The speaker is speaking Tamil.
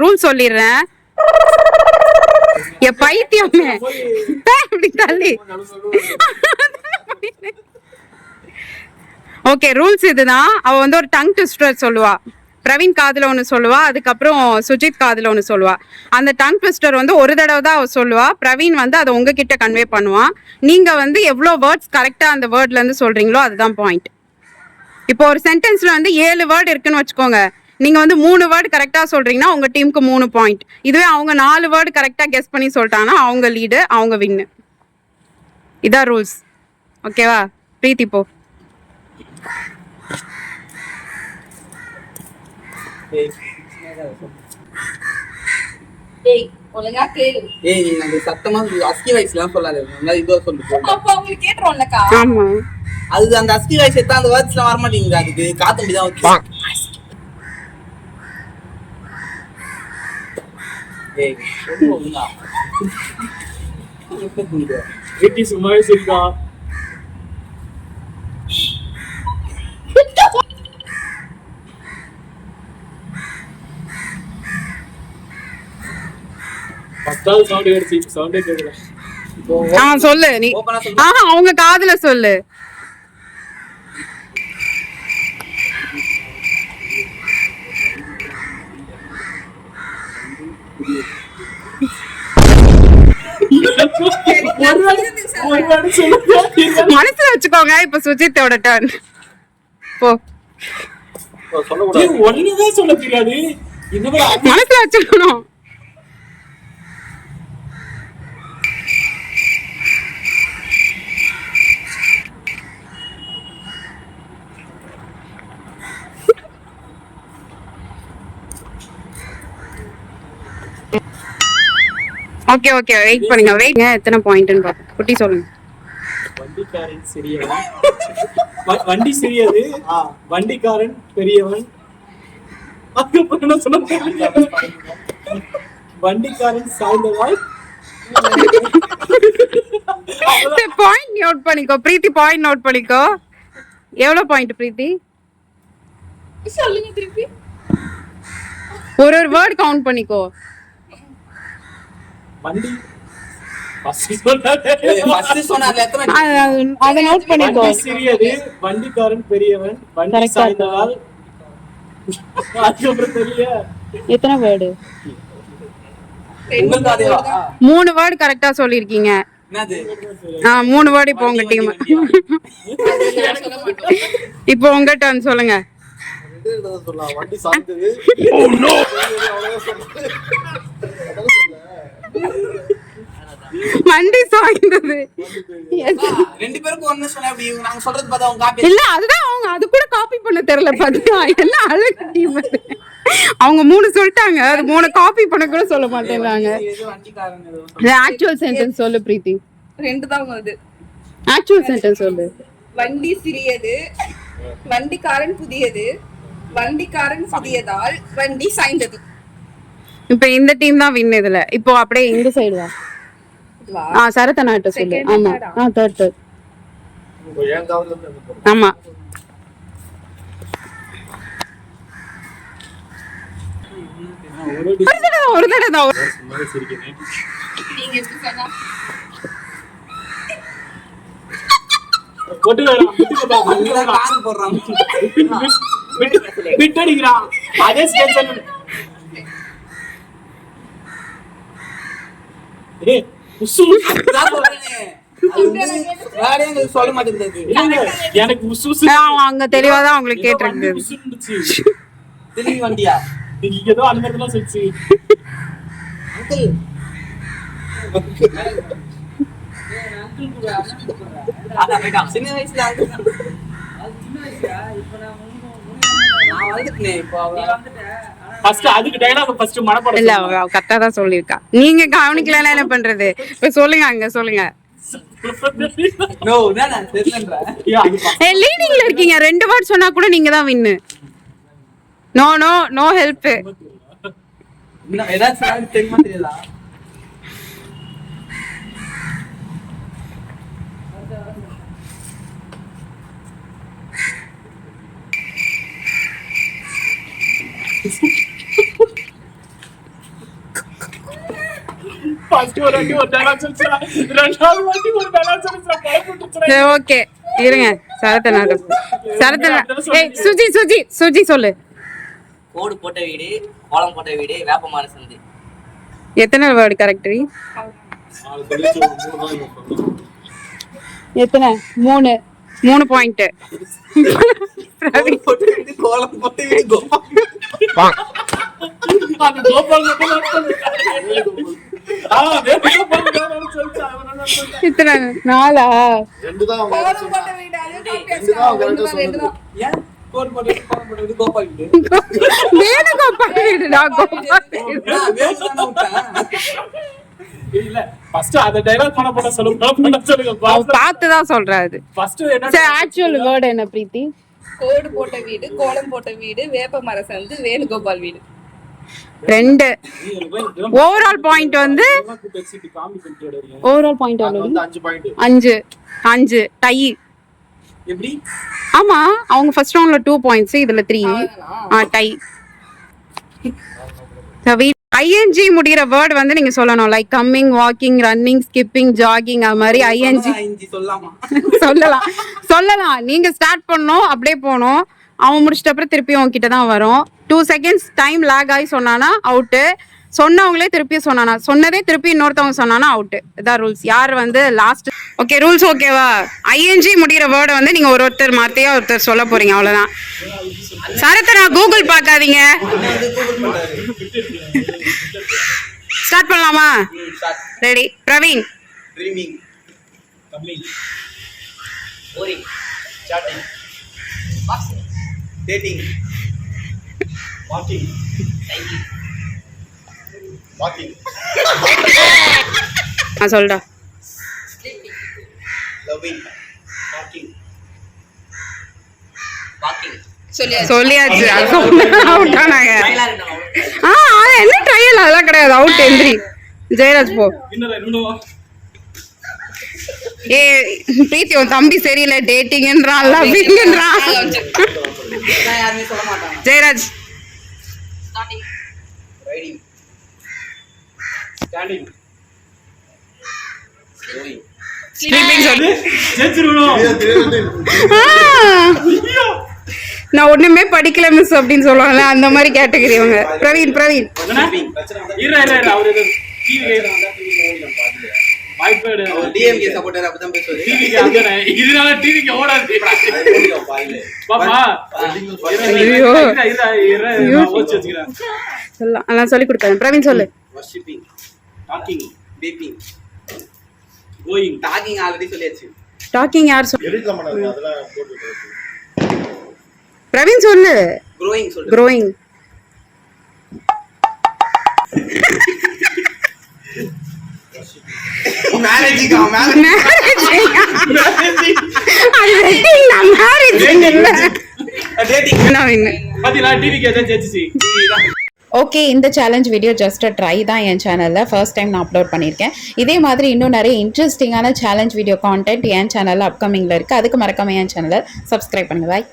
ரூல் சொல்லிடுறேன். என் பைத்தியமே அப்படி தள்ளி. ஓகே, ரூல்ஸ் இதுதான். அவ வந்து ஒரு டங் ட்விஸ்டர் சொல்லுவா. பிரவீன் காதுல ஒன்று சொல்லுவா, அதுக்கப்புறம் சுஜித் காதுல ஒன்று சொல்லுவா. அந்த டங் ட்விஸ்டர் வந்து ஒரு தடவை தான் அவ சொல்லுவா. பிரவீன் வந்து அதை உங்ககிட்ட கன்வே பண்ணுவான். நீங்க வந்து எவ்வளோ வேர்ட்ஸ் கரெக்டா அந்த வேர்ட்ல இருந்து சொல்றீங்களோ அதுதான் பாயிண்ட். இப்போ ஒரு சென்டென்ஸ்ல வந்து 7 வேர்டு இருக்குன்னு வச்சுக்கோங்க. நீங்க வந்து 3 வேர்டு கரெக்டா சொல்றீங்கன்னா உங்க டீமுக்கு 3 பாயிண்ட். இதுவே அவங்க 4 வேர்டு கரெக்டா கெஸ் பண்ணி சொல்லிட்டாங்கன்னா அவங்க லீடு, அவங்க வின்னு. இதான் ரூல்ஸ். ஓகேவா? பிரீத்தி போ. ஒழுங்கா கேளு. ஏய், நீ அந்த சத்தமா அஸ்கி வாய்ஸ்லாம் சொல்லாத. நல்லா இதுவா சொல்லு. அப்ப உங்களுக்கு கேட்றோம்லக்கா. ஆமா, அது அந்த அஸ்கி வாய்ஸ் எத்தா அந்த வேர்ட்ஸ்லாம் வர மாட்டேங்குது. அதுக்கு காத்தண்டி தான் வச்சு. ஏய், ரொம்ப ஒழுங்கா. வெட்டி சும்மாவே சிரிக்கா. பத்தாவது சவுண்ட் எடுத்து சவுண்டே கேட்கல. சொல்லு நீ. அவங்க காதுல சொல்லு. மனசுல வச்சுக்கோங்க. இப்ப சுஜித்தோட டர்ன். போ. ஒண்ணுதான் சொல்ல தெரியாது. மனசுல வச்சுக்கணும். ஓகே ஓகே, வெயிட் பண்ணுங்க. வெயிட்ங்க, எத்தனை பாயிண்ட்னு பாத்து குட்டி சொல்லுங்க. வண்டிக்காரன் சிறியவன். வண்டி சிறியது, வண்டிக்காரன் பெரியவன். அதுக்கப்புறம் என்ன சொன்ன? வண்டிக்காரன் சாய்ந்தவாள். பாயிண்ட் நோட் பண்ணிக்கோ பிரீத்தி, பாயிண்ட் நோட் பண்ணிக்கோ. எவ்வளவு பாயிண்ட் பிரீத்தி? சொல்லுங்க திருப்பி. ஒரு வேர்ட் கவுண்ட் பண்ணிக்கோ. வண்டி அதை நோட் பண்ணிக்கோ. சிறியது, வண்டிக்காரன் பெரியவன், வண்டி சாய்ந்தவாள். அதுக்கப்புறம் தெரியல. எத்தனை வேர்டு? 3 வேர்டு கரெக்டா சொல்லிருக்கீங்க. 3 வேர்டு. இப்போ உங்க டீம். இப்போ உங்க டர்ன் சொல்லுங்க. வண்டி சாய்ந்தது. ரெண்டு பேருக்கும் ஒண்ணு சொன்னா அப்படி நாங்க சொல்றது பார்த்தா அவங்க காப்பி இல்ல, அதுதான் அவங்க அது கூட காப்பி பண்ண தெரியல. பாத்தீங்களா என்ன அழகு டீம். அவங்க 3 சொல்லிட்டாங்க, அது 3 காப்பி பண்ண கூட சொல்ல மாட்டேங்கிறாங்க. ஆக்சுவல் சென்டென்ஸ் சொல்லு பிரீத்தி. 2 தான் வருது. ஆக்சுவல் சென்டென்ஸ் சொல்லு. வண்டி சிறியது, வண்டிக்காரன் புதியது, வண்டிக்காரன் புதியதால் வண்டி சாய்ந்தது. இப்ப இந்த டீம் தான் வின் இதுல. இப்போ அப்படியே இந்த சைடு வா. சரத்தனாட்ட சொல்லு. ஆமா, தேர்ட். ஆமா, ஒரு தடவை தான். நீங்க எப்படி சொன்னா அதே சொல்ல மாட்டேங்குது. அங்க தெளிவாதான் உங்களுக்கு கேட்டிருக்கு. வண்டியா ஏதோ அந்த மாதிரி எல்லாம் சொல்லிச்சு. சின்ன வயசுல கரெக்டா தான் சொல்லிருக்கா. நீங்க கவனிக்கல என்ன பண்றது? இப்ப சொல்லுங்க, அங்க சொல்லுங்க. லீடிங்ல இருக்கீங்க. 2 வேர்ட் சொன்னா கூட நீங்க தான் win. No no no help. ஏதாச்சும் தெரியுமா தெரியல. ஃபர்ஸ்ட் ஒரு வாட்டி ஒரு டயலாக் சொல்றா, ரெண்டாவது வாட்டி ஒரு டயலாக் சொல்றா, பயப்பட்டுறா. சரி ஓகே இருங்க. சரத்தனா ஏய் சுஜி சொல்லு. கோடு போட்ட வீடு, கோலம் போட்ட வீடு, வேப்பமர சந்து. எத்தனை வேர்டு கரெக்ட்? ஆளு சொல்லிச்சு, மூணு தான். எத்தனை? 3 பாயிண்ட். கோடு போட்ட வீடு, கோலம் போட்ட வீடு, கோபால். அது கோபால் மட்டும் சொல்லிச்சா. எத்தனை? 4 ரெண்டு தான் அவங்க கோலம் போட்ட வீடு, அது காப்பியாச்சு. ரெண்டு தான். ஏன் கோடு போட்ட வீடு, கோலம் போட்ட வீடு, கோபால் வீடு. வேணுகோபால் வீடுடா, கோபால் வீடு. நான் வேணும்னு விட்டேன். இல்ல ஃபர்ஸ்ட் அந்த டயலாக் பண்ண சொல்லுங்க. அவ பார்த்துதான் சொல்றாரு. ஃபர்ஸ்ட் என்ன சரி ஆக்சுவல் வேர்ட் என்ன பிரீத்தி? கோடு போட்ட வீடு, கோலம் போட்ட வீடு, வேப்பமர சந்து, வேணுகோபால் வீடு. 2 ஓவரால் பாயிண்ட் வந்து ஓவரால் பாயிண்ட் அது வந்து 5 பாயிண்ட். 5 டை. எப்படி? ஆமா அவங்க ஃபர்ஸ்ட் ரவுண்ட்ல 2 பாயிண்ட்ஸ், இதுல 3 டை. ஐஎன்ஜி முடிகிற வேர்ட் வந்து நீங்க சொல்லணும். Like coming, walking, running, skipping, jogging, அது மாதிரி ஐஎன்ஜி சொல்லாமா? சொல்லலாம். நீங்க ஸ்டார்ட் பண்ணணும், அப்படியே போகணும். அவன் முடிச்சிட்ட அப்புறம் திருப்பி உங்ககிட்ட தான் வரும். 2 செகண்ட்ஸ் டைம் லேக் ஆகி சொன்னானா அவுட்டு. சொன்னவங்களே திருப்பி சொன்னானா, சொன்னதே திருப்பி இன்னொருத்தவங்க சொன்னானா அவுட்டு. இதான் ரூல்ஸ். யார் வந்து லாஸ்ட்? ஓகே ரூல்ஸ் ஓகேவா? ஐஎன்ஜி முடிகிற வேர்டை வந்து நீங்க ஒருத்தர் மாத்தியா ஒருத்தர் சொல்ல போறீங்க, அவ்வளவுதான். சரத்தனா கூகுள் பார்க்காதீங்க. ஸ்டார்ட் பண்ணலாமா? Ready. Praveen. Dreaming, coming, boring, chatting, dating, walking, timing, walking, சொல்டா. Loving, talking, walking. சொல்லியாச்சு. அவுட் ஆனாங்க. அது என்ன ட்ரையல்? அதெல்லாம் கிடையாது. அவுட். எந்திரி ஜெயராஜ் போ. இன்னும் ஏ பிரீத்தி உன் தம்பி சரியில்லை. டேட்டிங்ன்றான், லவ்விங்ன்றான். நான் யாருமே சொல்ல மாட்டாங்க. Jayaraj. Riding, standing, slowing, sleeping சொல்லு. ஜெயிச்சிரணும். நான் ஒண்ணுமே படிக்கல மிஸ் அப்படின்னு சொல்லுவாங்கல்ல, அந்த மாதிரி கேட்டகரி அவங்க. பிரவீன். அவரு டிவி வாய்ப்பேடு டிஎம்கே சப்போர்ட்டர் அப்பதான் பேசுவாரு. டிவிக்கு அங்கனே இதனால டிவிக்கு ஓடாது. பாப்பா ஐயோ. ஓச்சு வச்சுக்கிறேன். சொல்லலாம். நான் சொல்லி கொடுத்தேன். பிரவீன் சொல்லு. Worshipping, talking, peeping, going, talking already சொல்லியாச்சு. டாக்கிங் யார் சொல்லு? எடிட்ல பண்ணாது அதெல்லாம் போட்டு பிரவீன் சொல்லு. க்ரோயிங் சொல்லு. க்ரோயிங். மேனேஜிங், ஓகே, இந்த சேலஞ்ச் வீடியோ ஜஸ்ட் ட்ரை தான் என் சேனலில் ஃபர்ஸ்ட் டைம் நான் அப்லோட் பண்ணியிருக்கேன். இதே மாதிரி இன்னும் நிறைய இன்ட்ரெஸ்டிங்கான சேலஞ்ச் வீடியோ கான்டென்ட் என் சேனலில் அப்கமிங்கில் இருக்குது. அதுக்கு மறக்காம என் சேனலை சப்ஸ்கிரைப் பண்ணுங்க. பாய்.